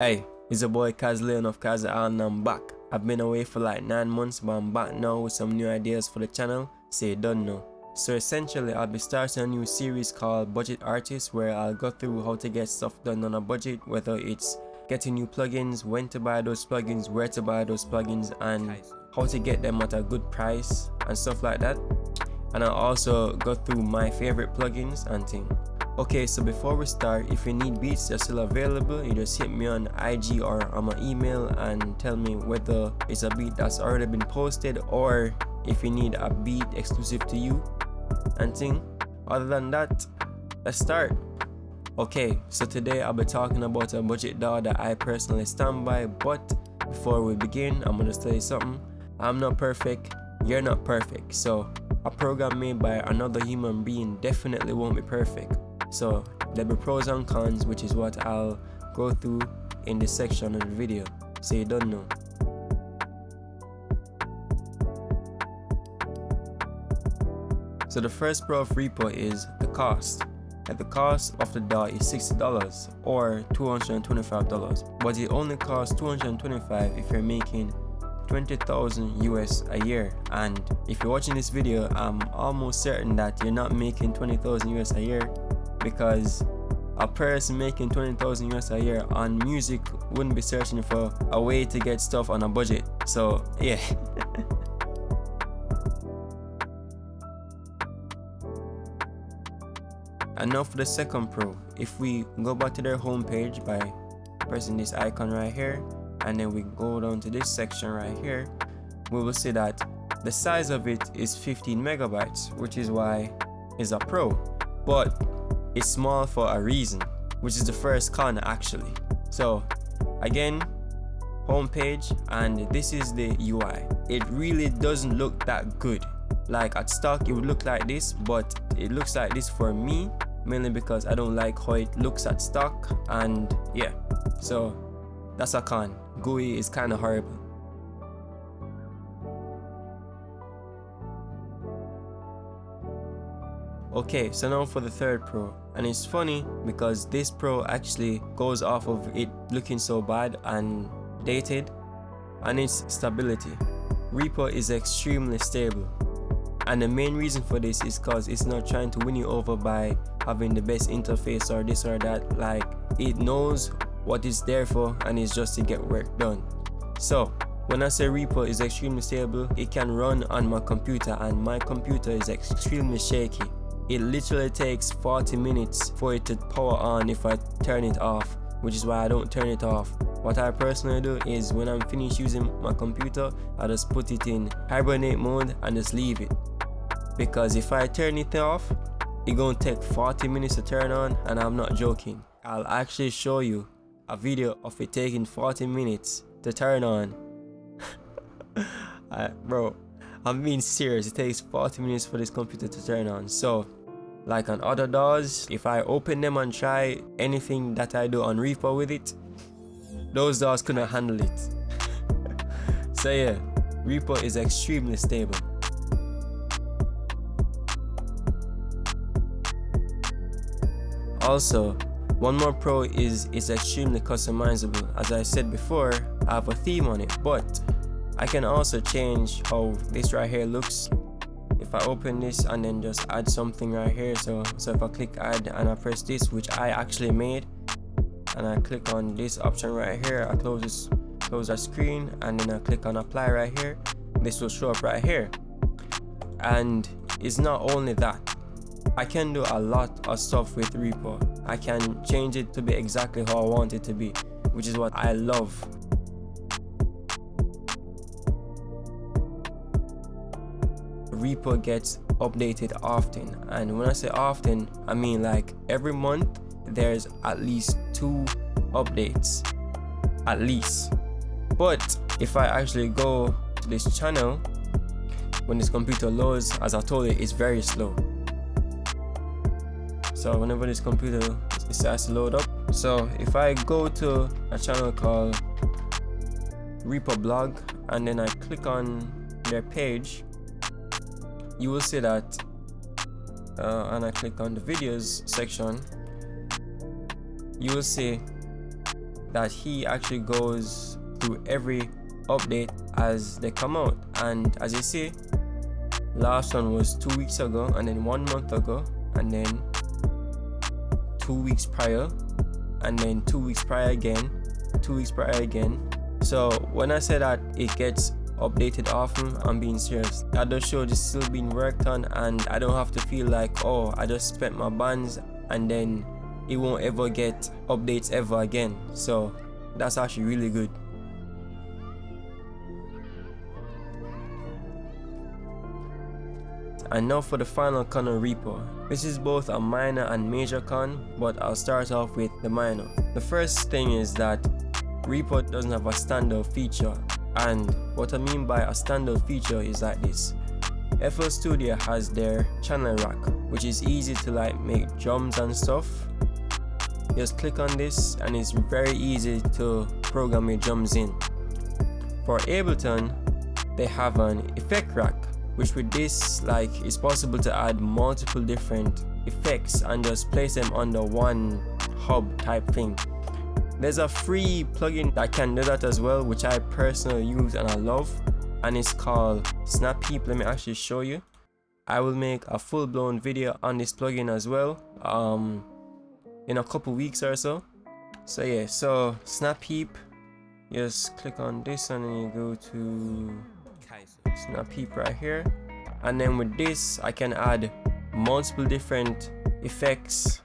Hey, it's your boy Keizer of Keizer and I'm back. I've been away for like 9 months, but I'm back now with some new ideas for the channel, so you don't know. So essentially, I'll be starting a new series called Budget Artists, where I'll go through how to get stuff done on a budget, whether it's getting new plugins, when to buy those plugins, where to buy those plugins, and how to get them at a good price and stuff like that. And I'll also go through my favorite plugins and things. Okay, so before we start, if you need beats, they're still available. You just hit me on IG or on my email and tell me whether it's a beat that's already been posted or if you need a beat exclusive to you and thing. Other than that, let's start. Okay, so today I'll be talking about a budget DAW that I personally stand by, but before we begin, I'm gonna tell you something. I'm not perfect, you're not perfect, so a program made by another human being definitely won't be perfect. So there'll be pros and cons, which is what I'll go through in this section of the video, so you don't know. So the first pro of repo is the cost. And the cost of the DAW is $60 or $225, but it only costs $225 if you're making 20,000 US a year. And if you're watching this video, I'm almost certain that you're not making 20,000 US a year, because a person making 20,000 US a year on music wouldn't be searching for a way to get stuff on a budget. So yeah. And now for the second pro. If we go back to their homepage by pressing this icon right here, and then we go down to this section right here, we will see that the size of it is 15 megabytes, which is why it's a pro. But it's small for a reason, which is the first con actually. So again, homepage, and this is the UI. It really doesn't look that good. Like at stock it would look like this, but it looks like this for me, mainly because I don't like how it looks at stock, and yeah, so that's a con. GUI is kind of horrible. Okay, so now for the third pro, and it's funny because this pro actually goes off of it looking so bad and dated, and it's stability. Repo is extremely stable, and the main reason for this is because it's not trying to win you over by having the best interface or this or that. Like, it knows what it's there for, and it's just to get work done. So when I say repo is extremely stable, it can run on my computer, and my computer is extremely shaky. It literally takes 40 minutes for it to power on if I turn it off, which is why I don't turn it off. What I personally do is when I'm finished using my computer, I just put it in hibernate mode and just leave it. Because if I turn it off, it's gonna take 40 minutes to turn on, and I'm not joking. I'll actually show you a video of it taking 40 minutes to turn on. Bro, I'm being serious. It takes 40 minutes for this computer to turn on. So like on other DAWs, if I open them and try anything that I do on repo with it, those DAWs couldn't handle it. So yeah, repo is extremely stable. Also, one more pro is it's extremely customizable. As I said before, I have a theme on it, but I can also change how this right here looks. If I open this and then just add something right here, so if I click add and I press this, which I actually made, and I click on this option right here, I close that screen, and then I click on apply right here, this will show up right here. And it's not only that, I can do a lot of stuff with repo. I can change it to be exactly how I want it to be, which is what I love. Repo gets updated often, and when I say often, I mean like every month there's at least 2 updates, at least. But if I actually go to this channel, when this computer loads, as I told you, it's very slow. So whenever this computer decides to load up, so if I go to a channel called Repo Blog and then I click on their page, you will see that, and I click on the videos section, you will see that he actually goes through every update as they come out. And as you see, last one was 2 weeks ago, and then 1 month ago, and then 2 weeks prior, and then 2 weeks prior again, 2 weeks prior again. So when I say that it gets updated often, I'm being serious. That does show it's still being worked on, and I don't have to feel like, oh, I just spent my bands and then it won't ever get updates ever again. So that's actually really good. And now for the final con of Reaper. This is both a minor and major con, but I'll start off with the minor. The first thing is that Reaper doesn't have a standout feature, and what I mean by a standout feature is like this. FL Studio has their channel rack, which is easy to like make drums and stuff. Just click on this and it's very easy to program your drums in. For Ableton, they have an effect rack, which with this, like, it's possible to add multiple different effects and just place them under one hub type thing. There's a free plugin that can do that as well, which I personally use and I love, and it's called Snap Heap. Let me actually show you. I will make a full-blown video on this plugin as well in a couple weeks or so. So yeah, so Snap Heap, just click on this and then you go to Keizer. Snap Heap right here, and then with this I can add multiple different effects.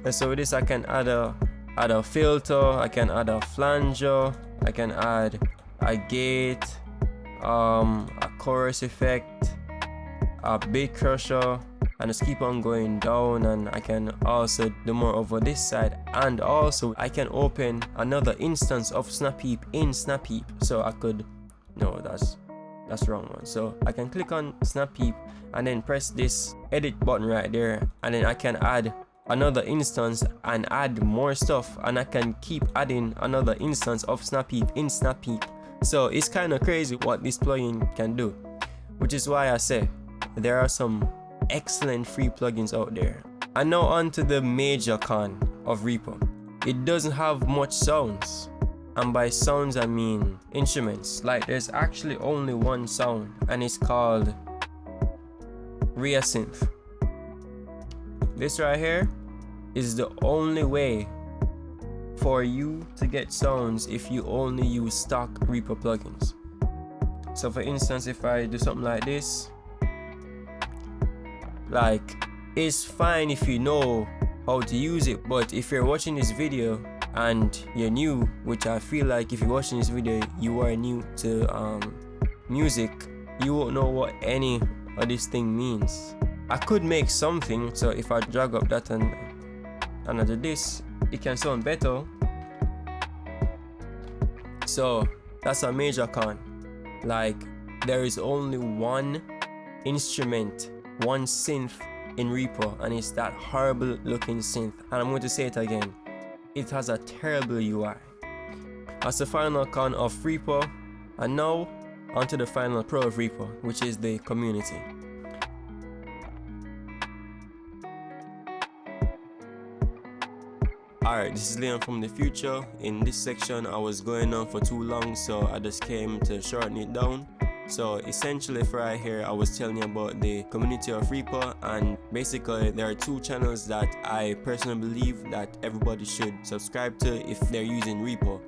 And so with this I can add a filter, I can add a flanger, I can add a gate, a chorus effect, a beat crusher, and just keep on going down. And I can also do more over this side, and also I can open another instance of Snap Heap in Snap Heap. So I could, no, that's the wrong one. So I can click on Snap Heap and then press this edit button right there, and then I can add another instance and add more stuff, and I can keep adding another instance of Snap Heap in Snap Heap. So it's kind of crazy what this plugin can do, which is why I say there are some excellent free plugins out there. And now on to the major con of Reaper. It doesn't have much sounds, and by sounds I mean instruments. Like, there's actually only one sound, and it's called Rear Synth. This right here is the only way for you to get sounds if you only use stock Reaper plugins. So for instance, if I do something like this, like, it's fine if you know how to use it, but if you're watching this video and you're new, which I feel like if you're watching this video you are new to music, you won't know what any of this thing means. I could make something, so if I drag up that and I do this, it can sound better. So that's a major con. Like, there is only one instrument, one synth in Reaper, and it's that horrible looking synth. And I'm going to say it again, it has a terrible UI. That's the final con of Reaper. And now onto the final pro of Reaper, which is the community. Alright, this is Leon from the future. In this section I was going on for too long, so I just came to shorten it down. So essentially for right here I was telling you about the community of Reaper, and basically there are two channels that I personally believe that everybody should subscribe to if they're using Reaper,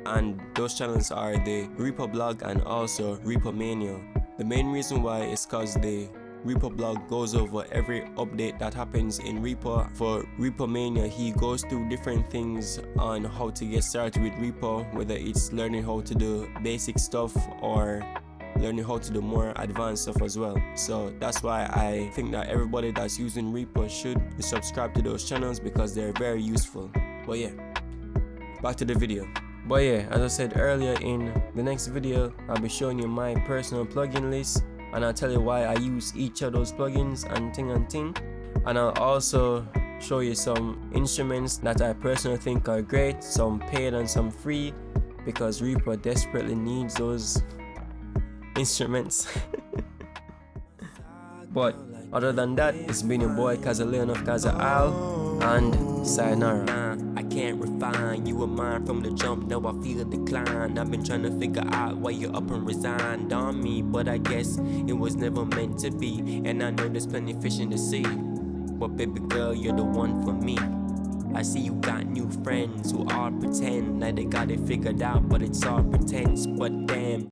and those channels are the Reaper blog and also Reaper Mania. The main reason why is because the Reaper blog goes over every update that happens in Reaper. For Reaper Mania, he goes through different things on how to get started with Reaper, whether it's learning how to do basic stuff or learning how to do more advanced stuff as well. So that's why I think that everybody that's using Reaper should subscribe to those channels because they're very useful. But yeah, back to the video. But yeah, as I said earlier, in the next video I'll be showing you my personal plugin list, and I'll tell you why I use each of those plugins and ting. And I'll also show you some instruments that I personally think are great, some paid and some free, because Reaper desperately needs those instruments. But other than that, it's been your boy Keizer of Keizer, and sayonara. can't refine. You were mine from the jump, now I feel a decline. I've been trying to figure out why you're up and resigned on me, but I guess it was never meant to be. And I know there's plenty fish in the sea, but baby girl, you're the one for me. I see you got new friends who all pretend like they got it figured out, but it's all pretense. But damn,